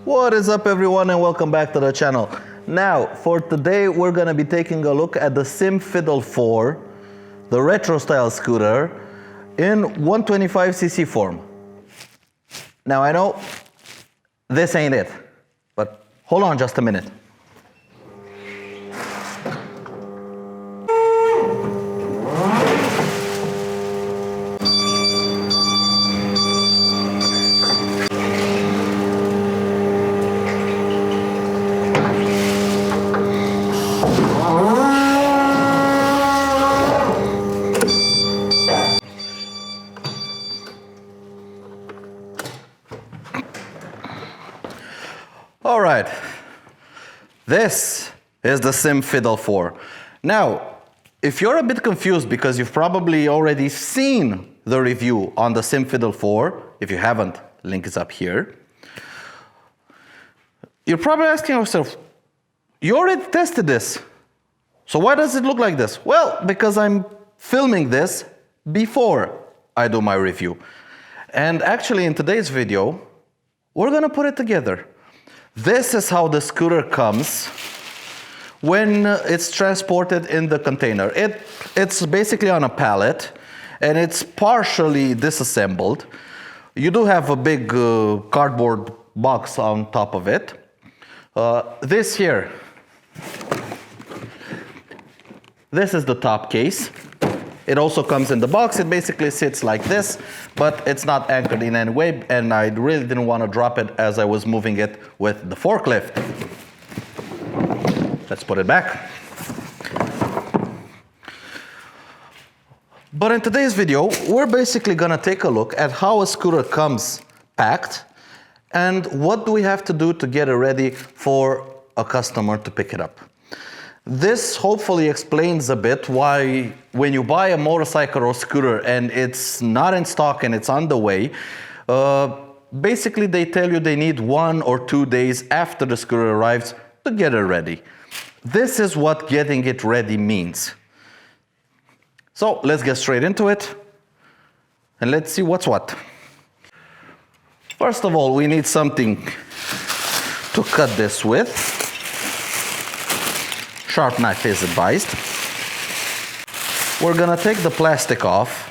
What is up everyone and welcome back to the channel. Now for today we're gonna be taking a look at the SYM Fiddle IV, the retro style scooter in 125cc form. Now I know this ain't it, but hold on just a minute. All right, this is the SYM Fiddle IV. Now, if you're a bit confused because you've probably already seen the review on the SYM Fiddle IV, if you haven't, link is up here. You're probably asking yourself, you already tested this, so why does it look like this? Well, because I'm filming this before I do my review. And actually in today's video, we're gonna put it together. This is how the scooter comes when it's transported in the container. It's basically on a pallet and it's partially disassembled. You do have a big cardboard box on top of it. This here, this is the top case. It also comes in the box. It basically sits like this, but it's not anchored in any way, and I really didn't want to drop it as I was moving it with the forklift. Let's put it back. But in today's video, we're basically gonna take a look at how a scooter comes packed and what do we have to do to get it ready for a customer to pick it up. This hopefully explains a bit why when you buy a motorcycle or scooter and it's not in stock and it's on the way, basically they tell you they need 1 or 2 days after the scooter arrives to get it ready. This is what getting it ready means. So let's get straight into it and let's see what's what. First of all, we need something to cut this with. Sharp knife is advised. We're gonna take the plastic off.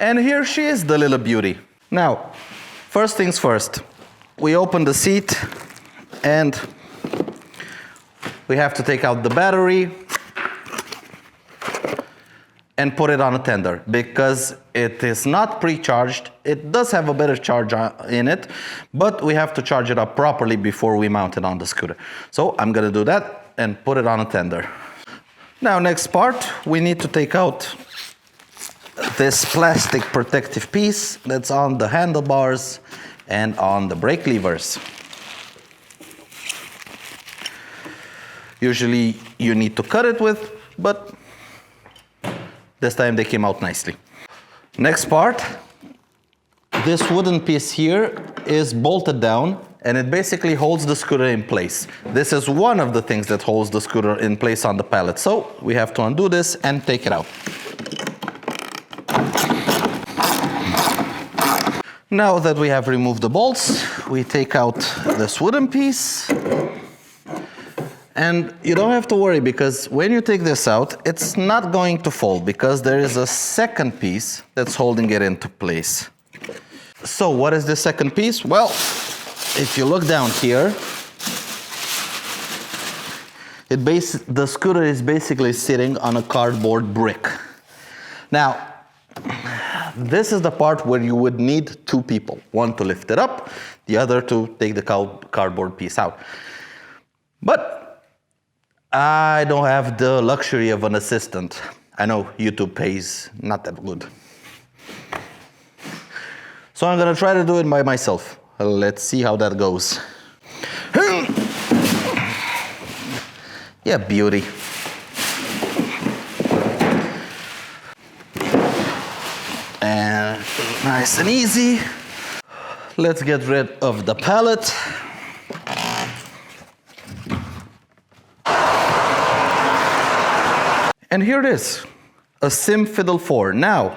And here she is, the little beauty. Now, first things first, we open the seat and we have to take out the battery and put it on a tender because it is not pre-charged. It does have a better charge in it, but we have to charge it up properly before we mount it on the scooter. So I'm gonna do that and put it on a tender. Now, next part, we need to take out this plastic protective piece that's on the handlebars and on the brake levers. Usually you need to cut it with, but this time they came out nicely. Next part, this wooden piece here is bolted down and it basically holds the scooter in place. This is one of the things that holds the scooter in place on the pallet. So we have to undo this and take it out. Now that we have removed the bolts, we take out this wooden piece. And you don't have to worry because when you take this out, it's not going to fall because there is a second piece that's holding it into place. So what is the second piece? Well, if you look down here, the scooter is basically sitting on a cardboard brick. Now, this is the part where you would need 2 people. One to lift it up, the other to take the cardboard piece out. But I don't have the luxury of an assistant. I know YouTube pays not that good. So I'm gonna try to do it by myself. Let's see how that goes. Yeah, beauty. And nice and easy. let's get rid of the pallet. And here it is, a SYM Fiddle IV. Now,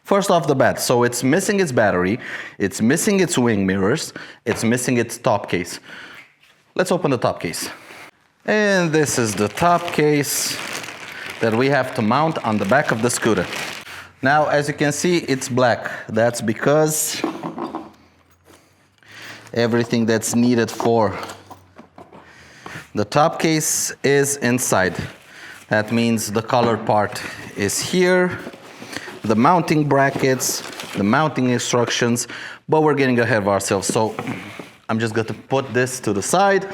first off the bat, so it's missing its battery, it's missing its wing mirrors, it's missing its top case. Let's open the top case. And this is the top case that we have to mount on the back of the scooter. Now, as you can see, it's black. That's because everything that's needed for the top case is inside. That means the colored part is here, the mounting brackets, the mounting instructions, but we're getting ahead of ourselves. So I'm just going to put this to the side.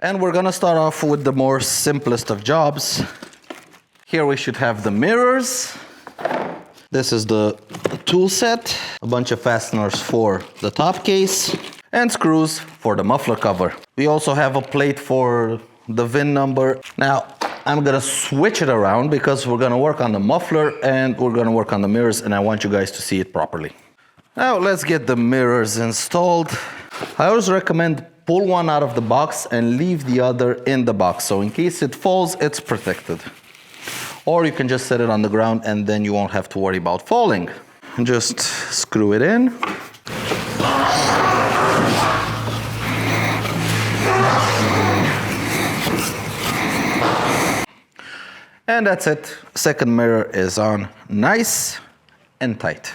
And we're going to start off with the more simplest of jobs. Here we should have the mirrors. This is the tool set, a bunch of fasteners for the top case, and screws for the muffler cover. We also have a plate for the VIN number. Now, I'm gonna switch it around because we're gonna work on the muffler and we're gonna work on the mirrors, and I want you guys to see it properly. Now let's get the mirrors installed. I always recommend pull one out of the box and leave the other in the box, so in case it falls, it's protected. Or you can just set it on the ground and then you won't have to worry about falling. Just screw it in. And that's it. Second mirror is on nice and tight.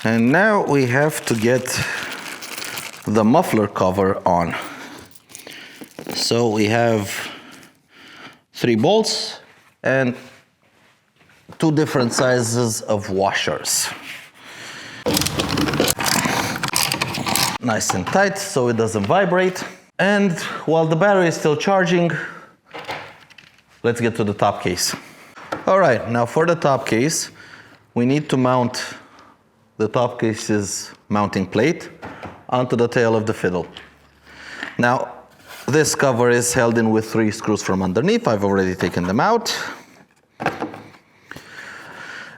And now we have to get the muffler cover on. So we have 3 bolts and 2 different sizes of washers. Nice and tight so it doesn't vibrate. And while the battery is still charging, let's get to the top case. All right, now for the top case, we need to mount the top case's mounting plate onto the tail of the fiddle. Now, this cover is held in with 3 screws from underneath. I've already taken them out.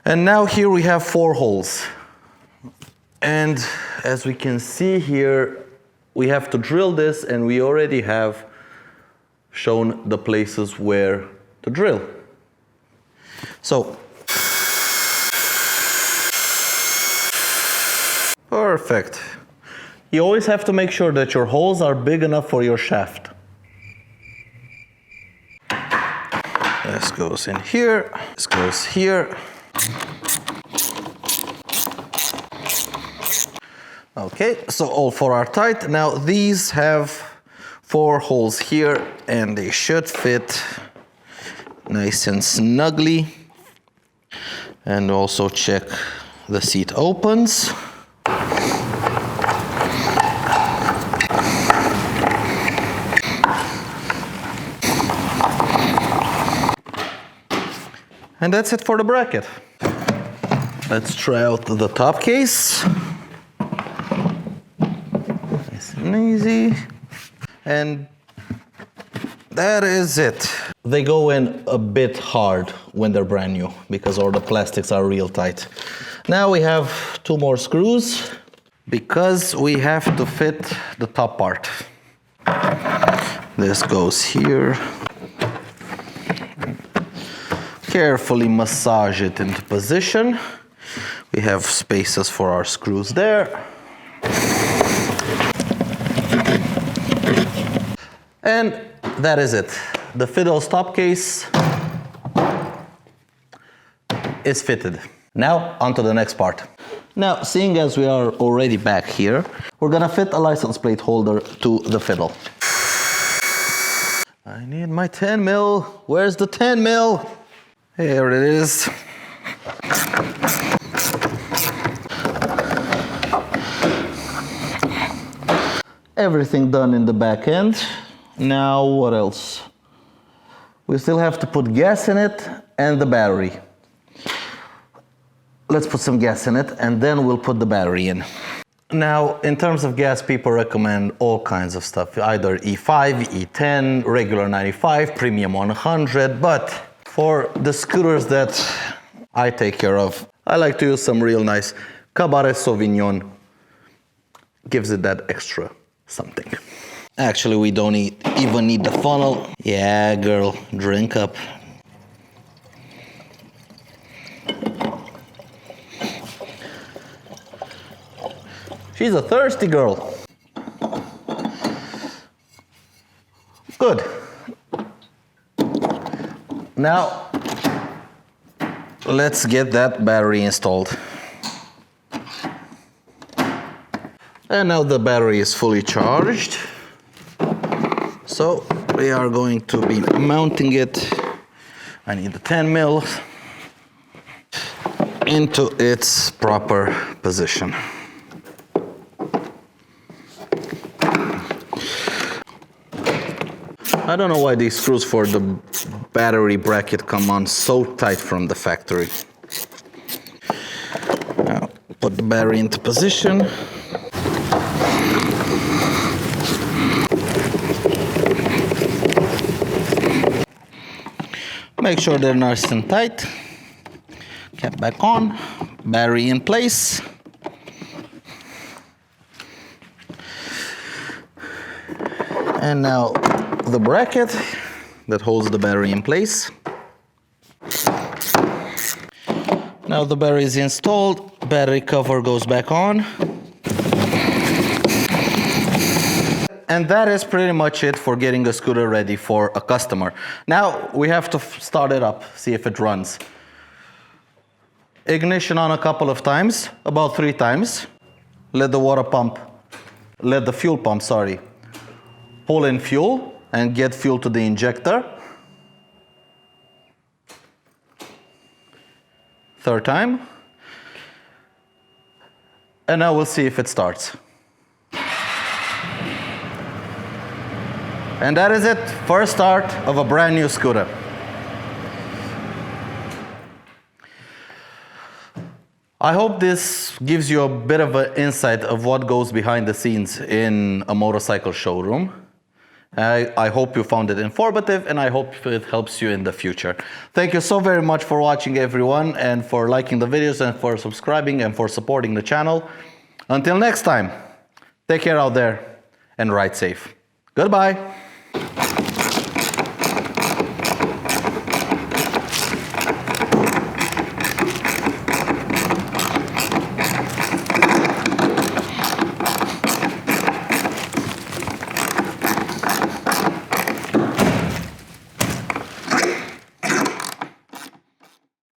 And now here we have 4 holes. And as we can see here, we have to drill this, and we already have shown the places where to drill. So, perfect. You always have to make sure that your holes are big enough for your shaft. This goes in here, this goes here. Okay, so all 4 are tight. Now these have 4 holes here and they should fit nice and snugly. And also check the seat opens. And that's it for the bracket. Let's try out the top case. Nice and easy. And that is it. They go in a bit hard when they're brand new because all the plastics are real tight. Now we have 2 more screws because we have to fit the top part. This goes here. Carefully massage it into position. We have spaces for our screws there. And that is it. The fiddle's top case is fitted. Now, on to the next part. Now, seeing as we are already back here, we're gonna fit a license plate holder to the fiddle. I need my 10 mil. Where's the 10 mil? Here it is. Everything done in the back end. Now what else? We still have to put gas in it and the battery. Let's put some gas in it and then we'll put the battery in. Now, in terms of gas, people recommend all kinds of stuff, either E5, E10, regular 95, premium 100, but for the scooters that I take care of, I like to use some real nice Cabernet Sauvignon gives it that extra something. Actually, we don't even need the funnel. Yeah, girl, drink up. She's a thirsty girl. Good. Now, let's get that battery installed. And now the battery is fully charged. So we are going to be mounting it. I need the 10 mil into its proper position. I don't know why these screws for the battery bracket come on so tight from the factory. Now put the battery into position. Make sure they're nice and tight. Cap back on, battery in place. And now the bracket that holds the battery in place. Now the battery is installed, battery cover goes back on. And that is pretty much it for getting a scooter ready for a customer. Now we have to start it up, see if it runs. Ignition on a couple of times, about 3 times. Let the fuel pump, pull in fuel and get fuel to the injector. 3rd time. And now we'll see if it starts. And that is it, first start of a brand new scooter. I hope this gives you a bit of an insight of what goes behind the scenes in a motorcycle showroom. I hope you found it informative, and I hope it helps you in the future. Thank you so very much for watching, everyone, and for liking the videos, and for subscribing, and for supporting the channel. Until next time, take care out there and ride safe. Goodbye.